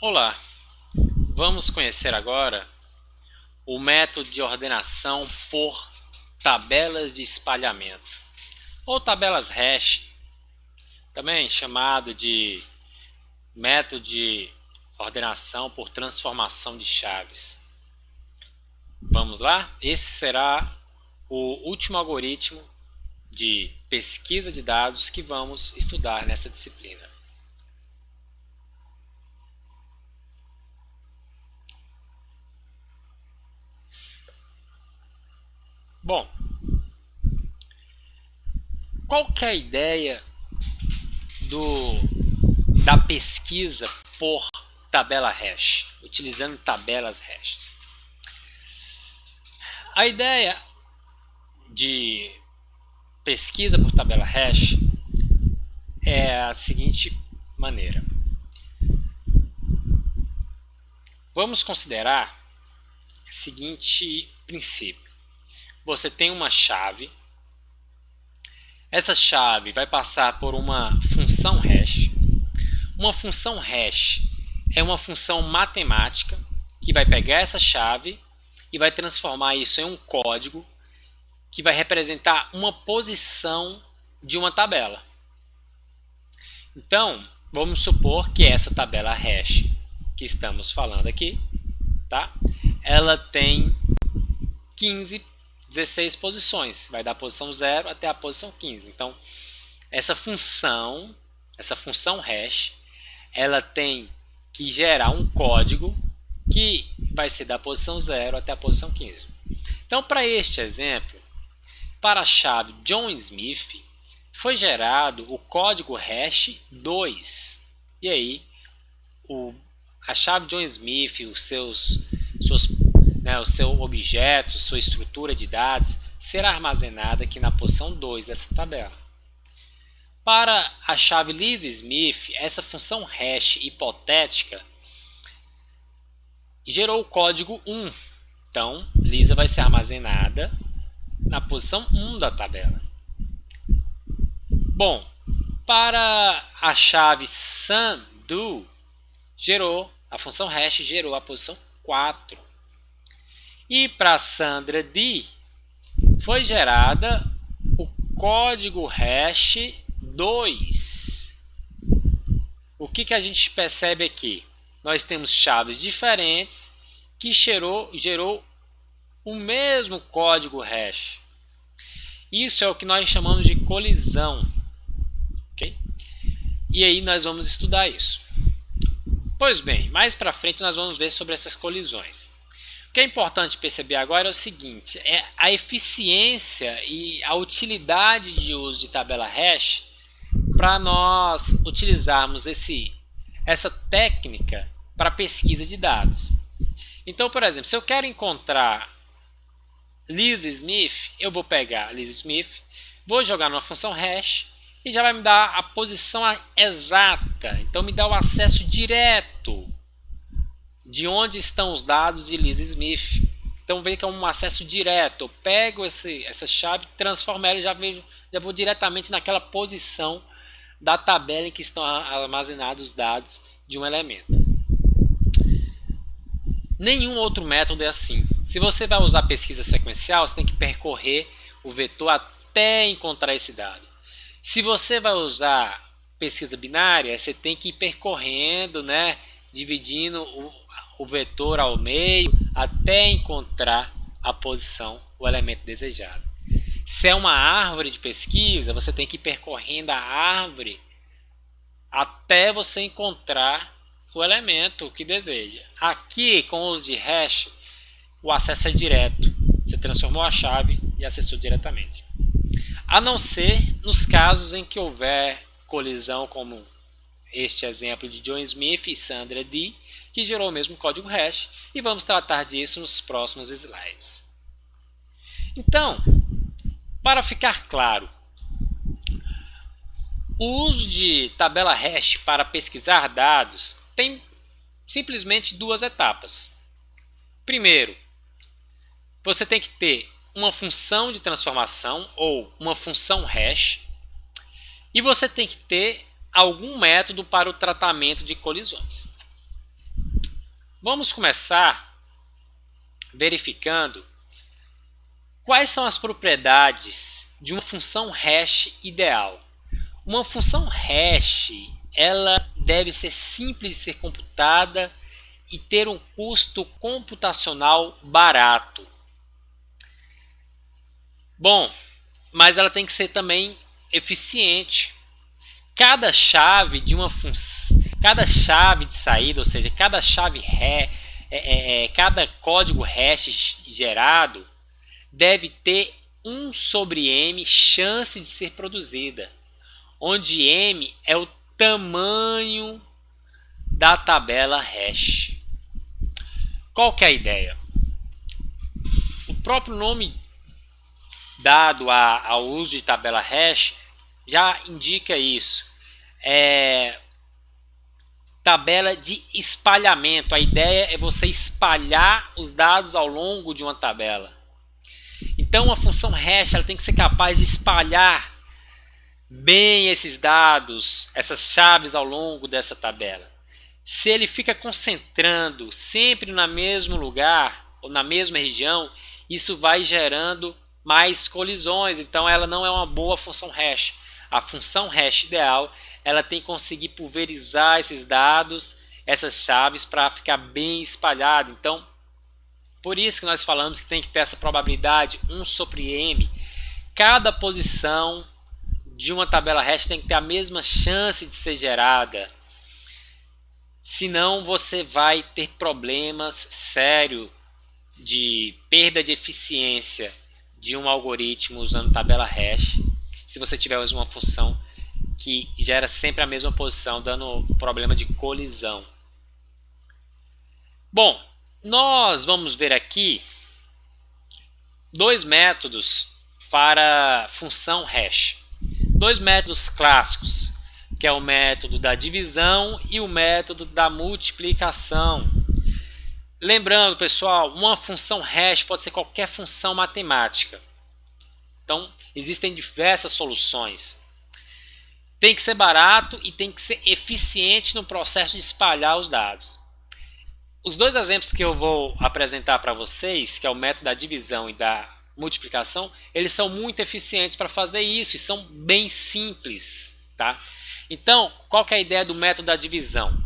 Olá, vamos conhecer agora o método de ordenação por tabelas de espalhamento, ou tabelas hash, também chamado de método de ordenação por transformação de chaves. Vamos lá? Esse será o último algoritmo de pesquisa de dados que vamos estudar nessa disciplina. Bom, qual que é a ideia da pesquisa por tabela hash, utilizando tabelas hash? A ideia de pesquisa por tabela hash é a seguinte maneira. Vamos considerar o seguinte princípio. Você tem uma chave. Essa chave vai passar por uma função hash. Uma função hash é uma função matemática que vai pegar essa chave e vai transformar isso em um código que vai representar uma posição de uma tabela. Então, vamos supor que essa tabela hash que estamos falando aqui, tá? Ela tem 16 posições, vai da posição 0 até a posição 15. Então, essa função hash, ela tem que gerar um código que vai ser da posição 0 até a posição 15. Então, para este exemplo, para a chave John Smith, foi gerado o código hash 2. E aí, a chave John Smith, o seu objeto, sua estrutura de dados, será armazenada aqui na posição 2 dessa tabela. Para a chave Lisa Smith, essa função hash hipotética gerou o código 1. Então, Lisa vai ser armazenada na posição 1 da tabela. Bom, para a chave SumDo, a função hash gerou a posição 4. E para Sandra D, foi gerada o código hash 2. O que a gente percebe aqui? Nós temos chaves diferentes que gerou o mesmo código hash. Isso é o que nós chamamos de colisão. Okay? E aí nós vamos estudar isso. Pois bem, mais para frente nós vamos ver sobre essas colisões. O que é importante perceber agora é o seguinte, é a eficiência e a utilidade de uso de tabela hash para nós utilizarmos essa técnica para pesquisa de dados. Então, por exemplo, se eu quero encontrar Lisa Smith, eu vou pegar Lisa Smith, vou jogar numa função hash e já vai me dar a posição exata. Então, me dá o acesso direto de onde estão os dados de Lisa Smith. Então, veja que é um acesso direto. Eu pego essa chave, transformo ela e já vou diretamente naquela posição da tabela em que estão armazenados os dados de um elemento. Nenhum outro método é assim. Se você vai usar pesquisa sequencial, você tem que percorrer o vetor até encontrar esse dado. Se você vai usar pesquisa binária, você tem que ir percorrendo, né, dividindo o vetor ao meio até encontrar a posição, o elemento desejado. Se é uma árvore de pesquisa, você tem que ir percorrendo a árvore até você encontrar o elemento que deseja. Aqui, com o uso de hash, o acesso é direto. Você transformou a chave e acessou diretamente. A não ser nos casos em que houver colisão, como este exemplo de John Smith e Sandra D, que gerou o mesmo código hash, e vamos tratar disso nos próximos slides. Então, para ficar claro, o uso de tabela hash para pesquisar dados tem simplesmente duas etapas. Primeiro, você tem que ter uma função de transformação ou uma função hash e você tem que ter algum método para o tratamento de colisões. Vamos começar verificando quais são as propriedades de uma função hash ideal. Uma função hash, ela deve ser simples de ser computada e ter um custo computacional barato. Bom, mas ela tem que ser também eficiente. Cada chave de uma função, cada chave de saída, ou seja, cada chave cada código hash gerado deve ter 1 sobre m chance de ser produzida, onde m é o tamanho da tabela hash. Qual que é a ideia? O próprio nome dado ao uso de tabela hash já indica isso. Tabela de espalhamento. A ideia é você espalhar os dados ao longo de uma tabela. Então, a função hash ela tem que ser capaz de espalhar bem esses dados, essas chaves ao longo dessa tabela. Se ele fica concentrando sempre no mesmo lugar ou na mesma região, isso vai gerando mais colisões. Então, ela não é uma boa função hash. A função hash ideal, ela tem que conseguir pulverizar esses dados, essas chaves, para ficar bem espalhado. Então, por isso que nós falamos que tem que ter essa probabilidade 1 sobre m. Cada posição de uma tabela hash tem que ter a mesma chance de ser gerada. Senão você vai ter problemas sérios de perda de eficiência de um algoritmo usando tabela hash, se você tiver uma função que gera sempre a mesma posição, dando problema de colisão. Bom, nós vamos ver aqui 2 métodos para função hash. 2 métodos clássicos, que é o método da divisão e o método da multiplicação. Lembrando, pessoal, uma função hash pode ser qualquer função matemática. Então, existem diversas soluções. Tem que ser barato e tem que ser eficiente no processo de espalhar os dados. Os 2 exemplos que eu vou apresentar para vocês, que é o método da divisão e da multiplicação, eles são muito eficientes para fazer isso e são bem simples, tá? Então, qual que é a ideia do método da divisão?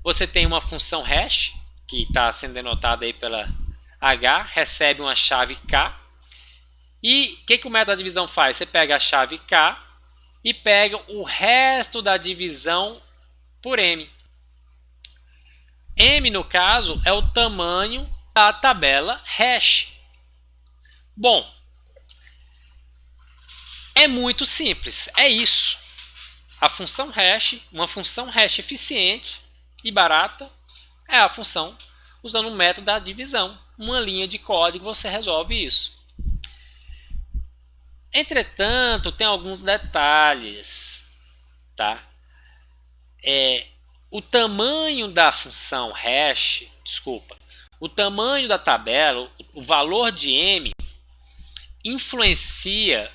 Você tem uma função hash, que está sendo denotada aí pela h, recebe uma chave k, e o que o método da divisão faz? Você pega a chave k e pega o resto da divisão por m. M, no caso, é o tamanho da tabela hash. Bom, é muito simples, é isso. A função hash, uma função hash eficiente e barata, é a função usando o método da divisão. Uma linha de código você resolve isso. Entretanto, tem alguns detalhes, tá? O tamanho da função hash, o tamanho da tabela, o valor de m, influencia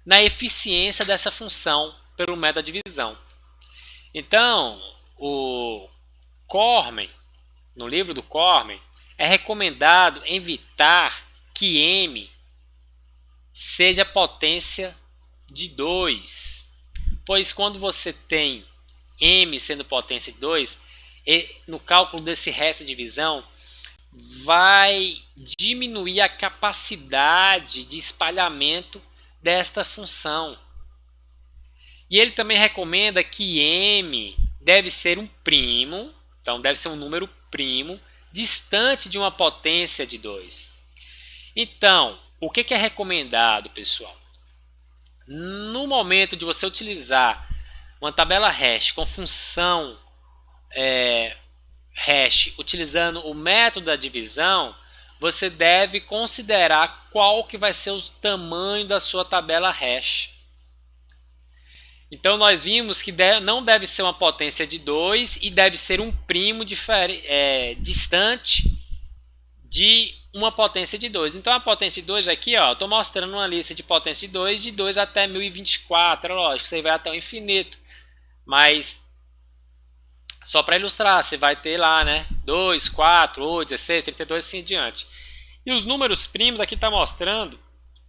na eficiência dessa função pelo método da divisão. Então, o Cormen, no livro do Cormen, é recomendado evitar que m seja potência de 2, pois quando você tem m sendo potência de 2, no cálculo desse resto de divisão, vai diminuir a capacidade de espalhamento desta função. E ele também recomenda que m deve ser um primo, então deve ser um número primo, distante de uma potência de 2. Então, o que é recomendado, pessoal? No momento de você utilizar uma tabela hash com função hash utilizando o método da divisão, você deve considerar qual que vai ser o tamanho da sua tabela hash. Então, nós vimos que não deve ser uma potência de 2 e deve ser um primo distante de uma potência de 2. Então, a potência de 2 aqui, ó, eu estou mostrando uma lista de potência de 2 até 1024. Lógico, você vai até o infinito. Mas Só para ilustrar, você vai ter lá, né? 2, 4, 8, 16, 32 e assim em diante. E os números primos aqui está mostrando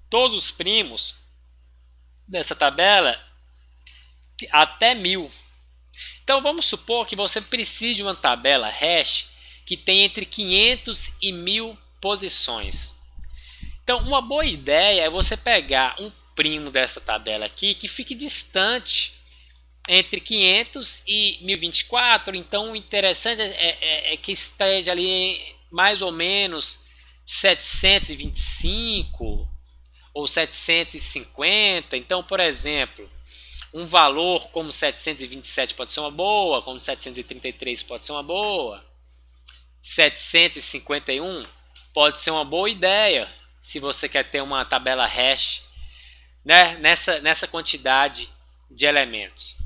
todos os primos dessa tabela até 1000. Então vamos supor que você precise de uma tabela hash que tem entre 500 e 1000 posições. Então uma boa ideia é você pegar um primo dessa tabela aqui que fique distante entre 500 e 1024. Então o interessante é que esteja ali mais ou menos 725 ou 750. Então, por exemplo, um valor como 727 pode ser uma boa, como 733 pode ser uma boa, 751 pode ser uma boa ideia se você quer ter uma tabela hash, né, nessa quantidade de elementos.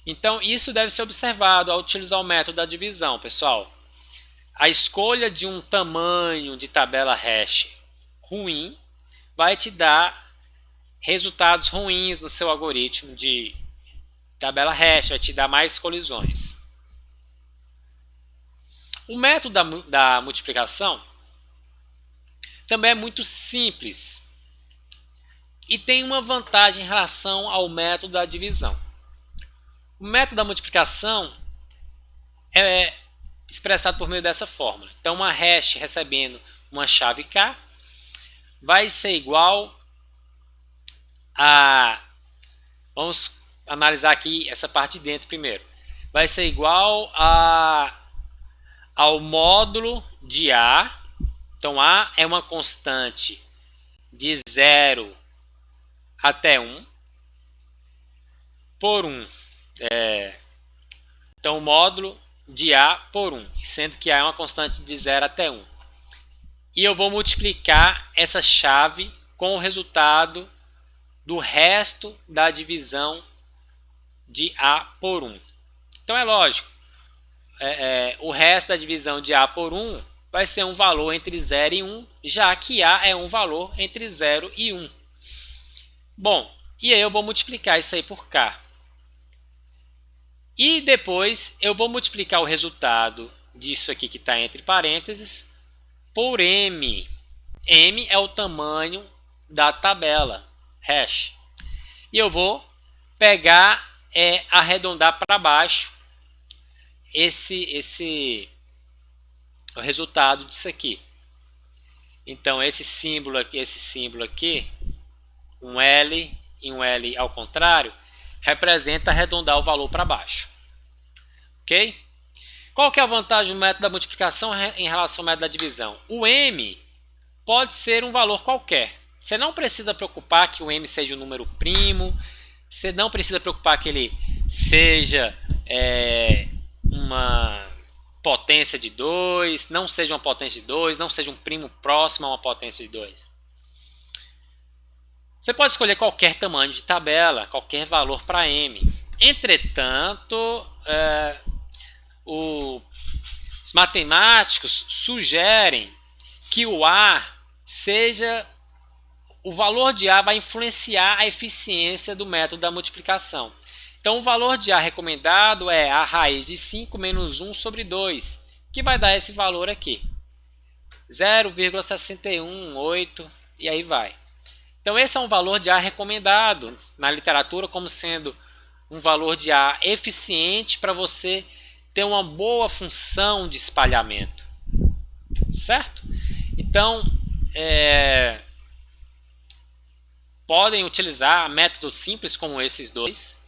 Então, isso deve ser observado ao utilizar o método da divisão, pessoal. A escolha de um tamanho de tabela hash ruim vai te dar resultados ruins no seu algoritmo de tabela hash, vai te dar mais colisões. O método da multiplicação também é muito simples e tem uma vantagem em relação ao método da divisão. O método da multiplicação é expressado por meio dessa fórmula. Então, uma hash recebendo uma chave K vai ser igual a... Vamos analisar aqui essa parte de dentro primeiro. Vai ser igual ao módulo de A. Então, A é uma constante de 0 até 1 por 1. Então, o módulo de A por 1, sendo que A é uma constante de 0 até 1. E eu vou multiplicar essa chave com o resultado do resto da divisão de A por 1. Então é lógico, o resto da divisão de A por 1 vai ser um valor entre 0 e 1, já que A é um valor entre 0 e 1. Bom, e aí eu vou multiplicar isso aí por K. E depois eu vou multiplicar o resultado disso aqui que está entre parênteses por M. M é o tamanho da tabela hash. E eu vou pegar, arredondar para baixo o resultado disso aqui. Então esse símbolo aqui, um L e um L ao contrário, representa arredondar o valor para baixo. Ok? Qual que é a vantagem do método da multiplicação em relação ao método da divisão? O M pode ser um valor qualquer. Você não precisa preocupar que o M seja um número primo. Você não precisa preocupar que ele seja uma potência de 2, não seja uma potência de 2, não seja um primo próximo a uma potência de 2. Você pode escolher qualquer tamanho de tabela, qualquer valor para M. Entretanto, os matemáticos sugerem que o A seja... O valor de A vai influenciar a eficiência do método da multiplicação. Então, o valor de A recomendado é a raiz de 5 menos 1 sobre 2, que vai dar esse valor aqui. 0,618 e aí vai. Então, esse é um valor de A recomendado na literatura como sendo um valor de A eficiente para você ter uma boa função de espalhamento. Certo? Então, podem utilizar métodos simples como esses dois,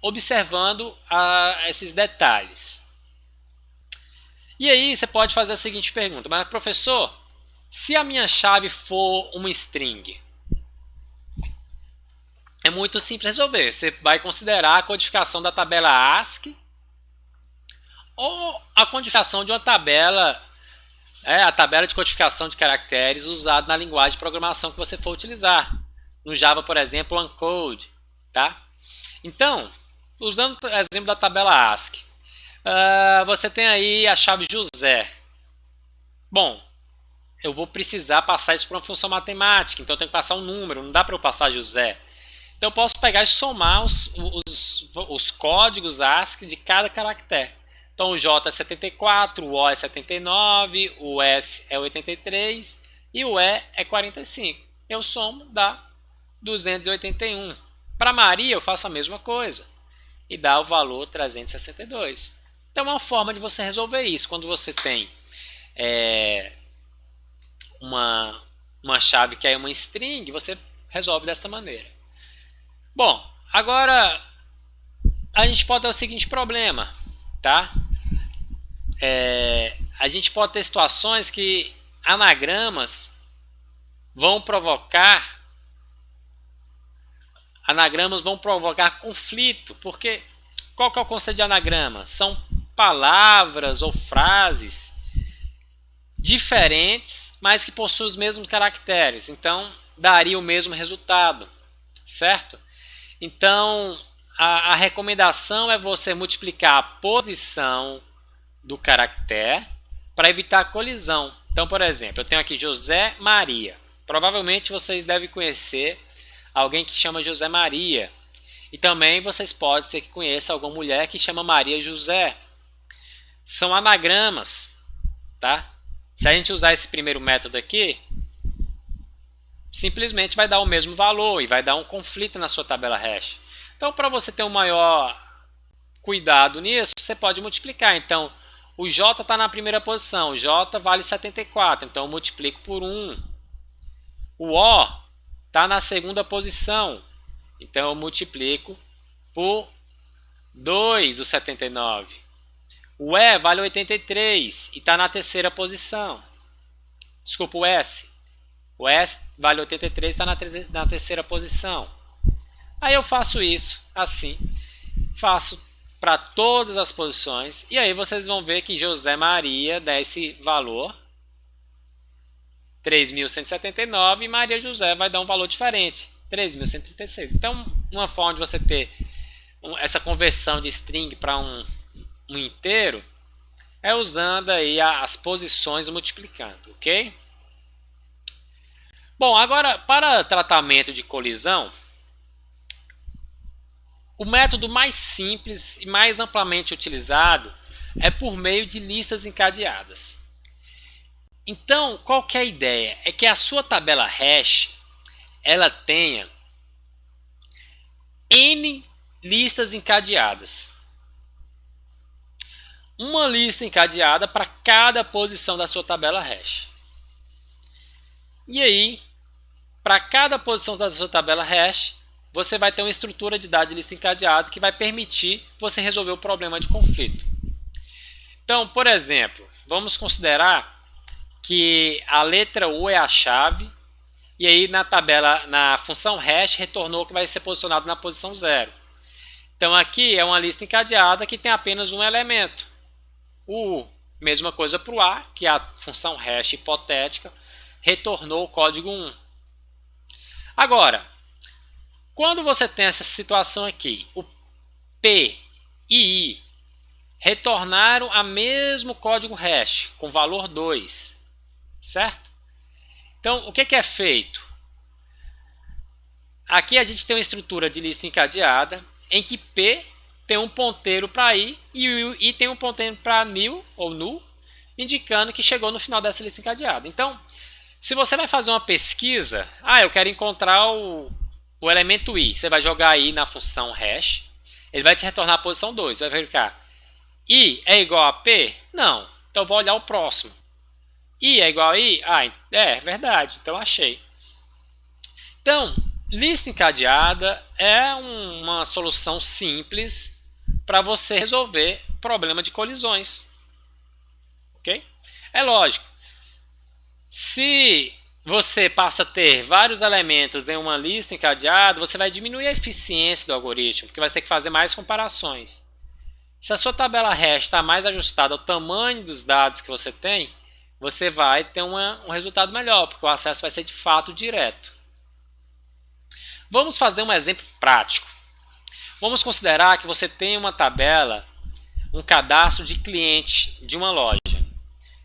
observando esses detalhes. E aí você pode fazer a seguinte pergunta: mas professor, se a minha chave for uma string, é muito simples resolver. Você vai considerar a codificação da tabela ASCII ou a codificação de uma tabela, a tabela de codificação de caracteres usada na linguagem de programação que você for utilizar. No Java, por exemplo, o Uncode. Tá? Então, usando o exemplo da tabela ASCII, você tem aí a chave José. Bom, eu vou precisar passar isso para uma função matemática, então eu tenho que passar um número, não dá para eu passar José. Então eu posso pegar e somar os códigos ASCII de cada caractere. Então o J é 74, o O é 79, o S é 83 e o E é 45. Eu somo, dá 281. Para Maria eu faço a mesma coisa e dá o valor 362. Então é uma forma de você resolver isso. Quando você tem uma chave que é uma string, você resolve dessa maneira. Bom, agora a gente pode ter o seguinte problema, tá? A gente pode ter situações que anagramas vão provocar conflito, porque qual que é o conceito de anagrama? São palavras ou frases diferentes, mas que possuem os mesmos caracteres, então daria o mesmo resultado, certo? Então a recomendação é você multiplicar a posição do caractere para evitar a colisão. Então, por exemplo, eu tenho aqui José Maria. Provavelmente vocês devem conhecer alguém que chama José Maria. E também vocês podem ser que conheçam alguma mulher que chama Maria José. São anagramas, tá? Se a gente usar esse primeiro método aqui, simplesmente vai dar o mesmo valor e vai dar um conflito na sua tabela hash. Então, para você ter um maior cuidado nisso, você pode multiplicar. Então, o J está na primeira posição, o J vale 74, então eu multiplico por 1. O O está na segunda posição, então eu multiplico por 2 o 79. O E vale 83 e está na terceira posição. Desculpa, o S. O S vale 83 e está na terceira posição. Aí eu faço isso, assim. Faço para todas as posições. E aí vocês vão ver que José Maria dá esse valor 3.179 e Maria José vai dar um valor diferente, 3.136. Então, uma forma de você ter essa conversão de string para um inteiro é usando aí as posições multiplicando, ok? Bom, agora para tratamento de colisão, o método mais simples e mais amplamente utilizado é por meio de listas encadeadas. Então, qual que é a ideia? É que a sua tabela hash ela tenha N listas encadeadas. Uma lista encadeada para cada posição da sua tabela hash. E aí, para cada posição da sua tabela hash, você vai ter uma estrutura de dados de lista encadeada que vai permitir você resolver o problema de conflito. Então, por exemplo, vamos considerar que a letra U é a chave e aí na tabela, na função hash, retornou que vai ser posicionado na posição 0. Então aqui é uma lista encadeada que tem apenas um elemento. O U, mesma coisa para o A, que é a função hash hipotética, retornou o código 1. Agora, quando você tem essa situação aqui, o P e I retornaram a mesmo código hash, com valor 2, certo? Então, o que é feito? Aqui a gente tem uma estrutura de lista encadeada, em que P tem um ponteiro para I e o I tem um ponteiro para nil, ou null, indicando que chegou no final dessa lista encadeada. Então, se você vai fazer uma pesquisa, eu quero encontrar o elemento I, você vai jogar I na função hash, ele vai te retornar a posição 2, vai verificar. I é igual a P? Não. Então eu vou olhar o próximo. I é igual a I? É verdade, então achei. Então, lista encadeada é uma solução simples para você resolver problema de colisões. Ok? É lógico. Se você passa a ter vários elementos em uma lista encadeada, você vai diminuir a eficiência do algoritmo, porque vai ter que fazer mais comparações. Se a sua tabela hash está mais ajustada ao tamanho dos dados que você tem, você vai ter um resultado melhor, porque o acesso vai ser de fato direto. Vamos fazer um exemplo prático. Vamos considerar que você tem uma tabela, um cadastro de cliente de uma loja.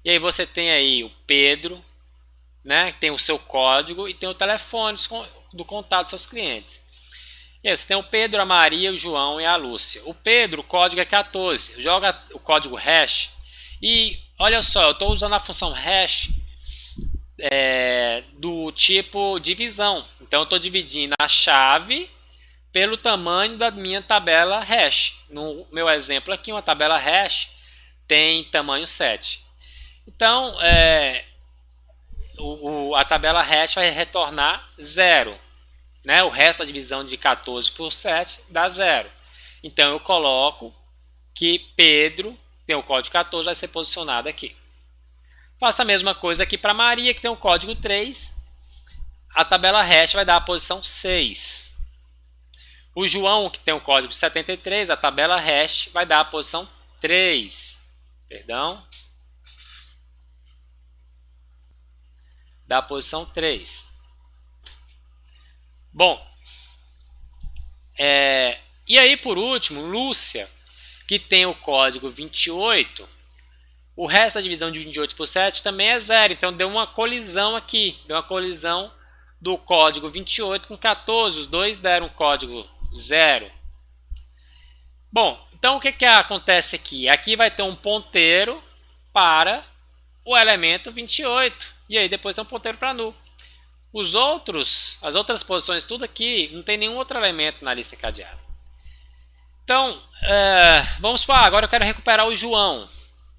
E aí você tem aí o Pedro, né, tem o seu código e tem o telefone do contato dos seus clientes. E aí você tem o Pedro, a Maria, o João e a Lúcia. O Pedro, o código é 14. Joga o código hash. E olha só, eu estou usando a função hash do tipo divisão. Então eu estou dividindo a chave pelo tamanho da minha tabela hash. No meu exemplo aqui, uma tabela hash tem tamanho 7. Então a tabela hash vai retornar 0. Né? O resto da divisão de 14 por 7 dá 0. Então eu coloco que Pedro tem o código 14, vai ser posicionado aqui. Faça a mesma coisa aqui para Maria, que tem o código 3. A tabela hash vai dar a posição 6. O João, que tem o código 73, a tabela hash vai dar a posição 3. Perdão. Da posição 3. Bom, e aí por último, Lúcia, que tem o código 28, o resto da divisão de 28 por 7 também é 0, então deu uma colisão aqui, deu uma colisão do código 28 com 14, os dois deram código 0. Bom, então o que acontece aqui? Aqui vai ter um ponteiro para o elemento 28, e aí depois tem um ponteiro para null. As outras posições, tudo aqui, não tem nenhum outro elemento na lista encadeada. Então, vamos supor, agora eu quero recuperar o João.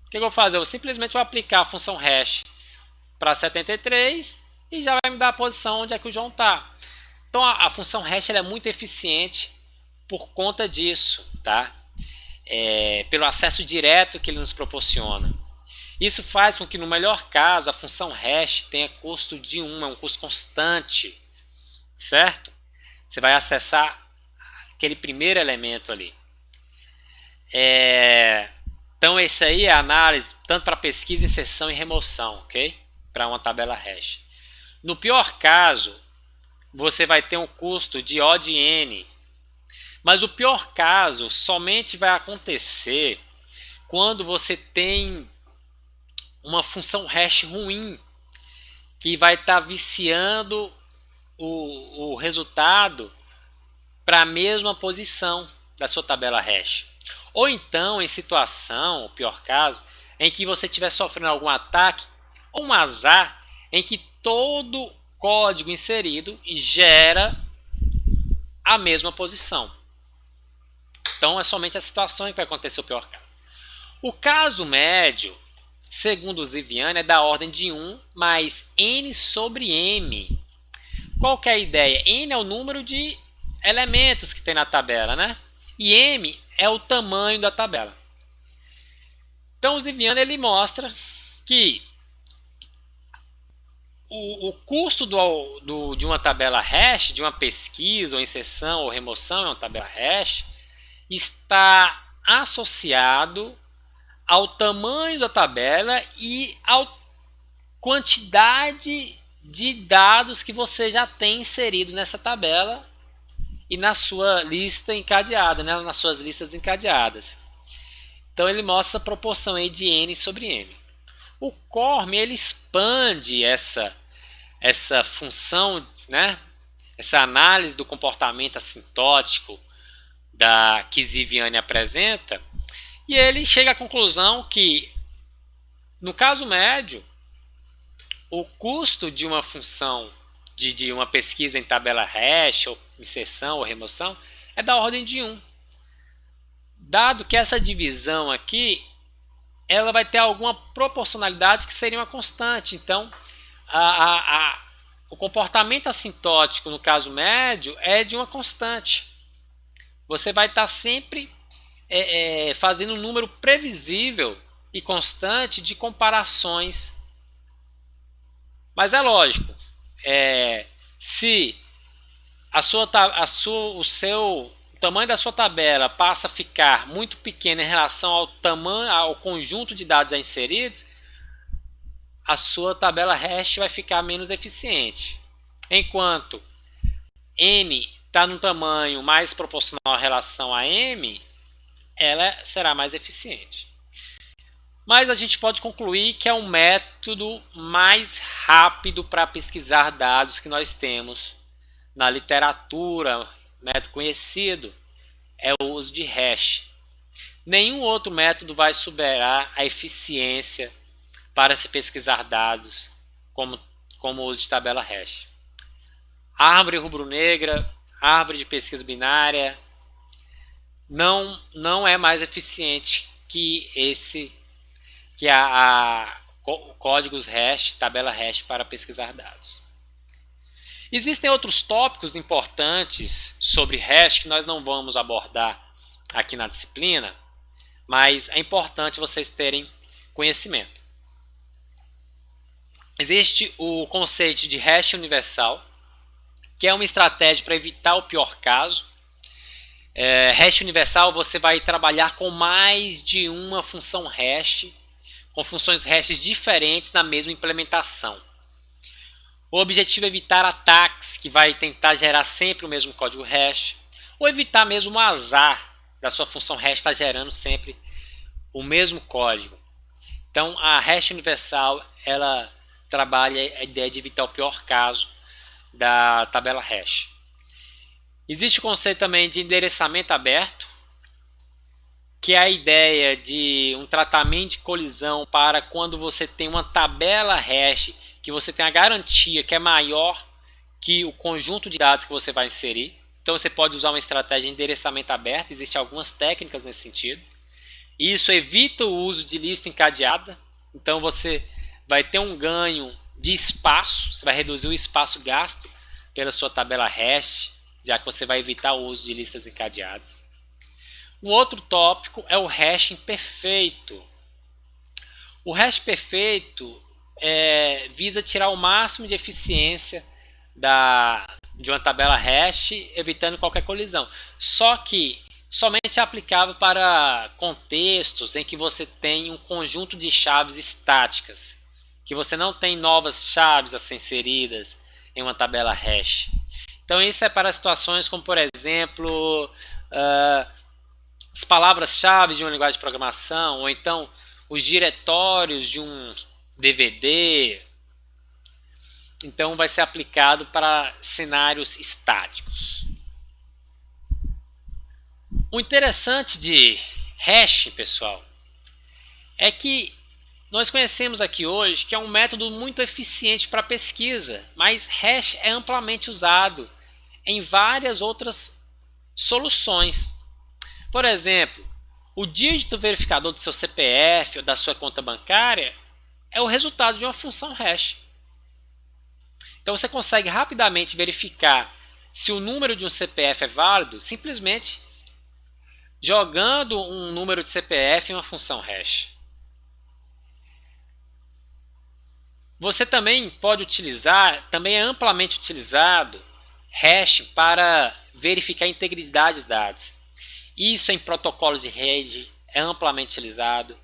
O que eu vou fazer? Eu simplesmente vou aplicar a função hash para 73 e já vai me dar a posição onde é que o João está. Então, a função hash ela é muito eficiente por conta disso, tá? Pelo acesso direto que ele nos proporciona. Isso faz com que, no melhor caso, a função hash tenha custo de 1, é um custo constante, certo? Você vai acessar aquele primeiro elemento ali. Então, esse aí é a análise tanto para pesquisa, inserção e remoção, ok? Para uma tabela hash. No pior caso, você vai ter um custo de O de N. Mas o pior caso somente vai acontecer quando você tem uma função hash ruim, que vai estar viciando o resultado para a mesma posição da sua tabela hash. Ou então, em situação, o pior caso, em que você estiver sofrendo algum ataque ou um azar, em que todo código inserido gera a mesma posição. Então, é somente a situação em que vai acontecer o pior caso. O caso médio, segundo o Ziviani, é da ordem de 1 mais n sobre m. Qual que é a ideia? N é o número de elementos que tem na tabela, né? E m é o tamanho da tabela. Então o Ziviani ele mostra que o custo de uma tabela hash, de uma pesquisa, ou inserção, ou remoção em uma tabela hash, está associado ao tamanho da tabela e à quantidade de dados que você já tem inserido nessa tabela e na sua lista encadeada, né? Nas suas listas encadeadas. Então ele mostra a proporção aí de n sobre m. O CORM ele expande essa função, né? Essa análise do comportamento assintótico que Ziviani apresenta, e ele chega à conclusão que, no caso médio, o custo de uma função de uma pesquisa em tabela hash, ou inserção ou remoção, é da ordem de 1. Dado que essa divisão aqui, ela vai ter alguma proporcionalidade que seria uma constante. Então, o comportamento assintótico, no caso médio, é de uma constante. Você vai estar sempre fazendo um número previsível e constante de comparações. Mas é lógico, se o tamanho da sua tabela passa a ficar muito pequeno em relação ao conjunto de dados inseridos, a sua tabela hash vai ficar menos eficiente. Enquanto n está num tamanho mais proporcional em relação a m, ela será mais eficiente. Mas a gente pode concluir que é um método mais rápido para pesquisar dados que nós temos na literatura. Método conhecido é o uso de hash. Nenhum outro método vai superar a eficiência para se pesquisar dados como o uso de tabela hash. Árvore rubro-negra, árvore de pesquisa binária, não é mais eficiente que códigos hash, tabela hash para pesquisar dados. Existem outros tópicos importantes sobre hash que nós não vamos abordar aqui na disciplina, mas é importante vocês terem conhecimento. Existe o conceito de hash universal, que é uma estratégia para evitar o pior caso. Hash universal, você vai trabalhar com mais de uma função hash, com funções hash diferentes na mesma implementação. O objetivo é evitar ataques que vai tentar gerar sempre o mesmo código hash, ou evitar mesmo o azar da sua função hash estar gerando sempre o mesmo código. Então a hash universal, ela trabalha a ideia de evitar o pior caso da tabela hash. Existe o conceito também de endereçamento aberto, que é a ideia de um tratamento de colisão para quando você tem uma tabela hash que você tem a garantia que é maior que o conjunto de dados que você vai inserir. Então você pode usar uma estratégia de endereçamento aberto, existem algumas técnicas nesse sentido. Isso evita o uso de lista encadeada, então você vai ter um ganho de espaço, você vai reduzir o espaço gasto pela sua tabela hash, já que você vai evitar o uso de listas encadeadas. Um outro tópico é o hashing perfeito. O hash perfeito visa tirar o máximo de eficiência de uma tabela hash, evitando qualquer colisão. Só que somente é aplicável para contextos em que você tem um conjunto de chaves estáticas, que você não tem novas chaves a ser inseridas em uma tabela hash. Então isso é para situações como, por exemplo, as palavras-chave de uma linguagem de programação, ou então os diretórios de um DVD. Então vai ser aplicado para cenários estáticos. O interessante de hash, pessoal, é que nós conhecemos aqui hoje que é um método muito eficiente para pesquisa, mas hash é amplamente usado em várias outras soluções. Por exemplo, o dígito verificador do seu CPF ou da sua conta bancária é o resultado de uma função hash. Então você consegue rapidamente verificar se o número de um CPF é válido simplesmente jogando um número de CPF em uma função hash. Você também pode utilizar, também é amplamente utilizado, hash para verificar a integridade de dados. Isso em protocolos de rede é amplamente utilizado.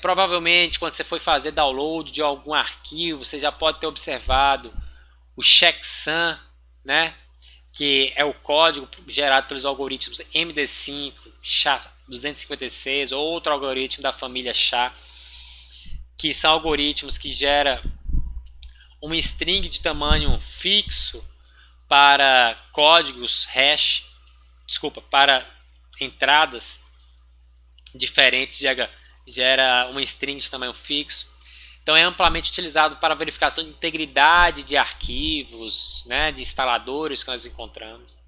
Provavelmente quando você for fazer download de algum arquivo, você já pode ter observado o checksum, né? Que é o código gerado pelos algoritmos MD5, SHA-256 ou outro algoritmo da família SHA, que são algoritmos que geram uma string de tamanho fixo para códigos hash, para entradas diferentes, gera uma string de tamanho fixo. Então é amplamente utilizado para verificação de integridade de arquivos, né, de instaladores que nós encontramos.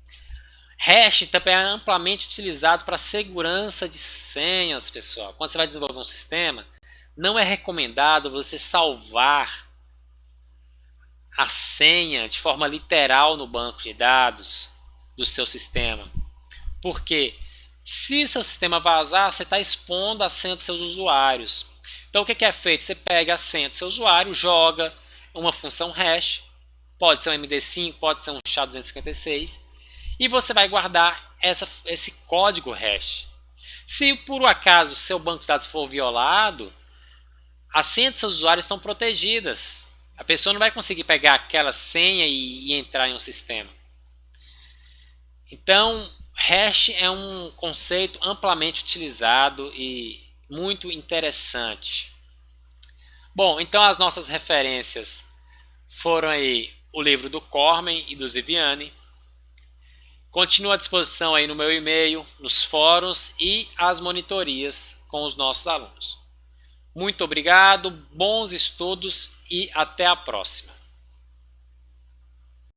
Hash também é amplamente utilizado para segurança de senhas, pessoal. Quando você vai desenvolver um sistema, não é recomendado você salvar a senha de forma literal no banco de dados do seu sistema. Porque se seu sistema vazar, você está expondo a senha dos seus usuários. Então o que é feito? Você pega a senha do seu usuário, joga uma função hash, pode ser um MD5, pode ser um SHA-256, e você vai guardar esse código hash. Se por acaso seu banco de dados for violado, as senhas dos seus usuários estão protegidas. A pessoa não vai conseguir pegar aquela senha e entrar em um sistema. Então, hash é um conceito amplamente utilizado e muito interessante. Bom, então as nossas referências foram aí o livro do Cormen e do Ziviani. Continuo à disposição aí no meu e-mail, nos fóruns e as monitorias com os nossos alunos. Muito obrigado, bons estudos e até a próxima.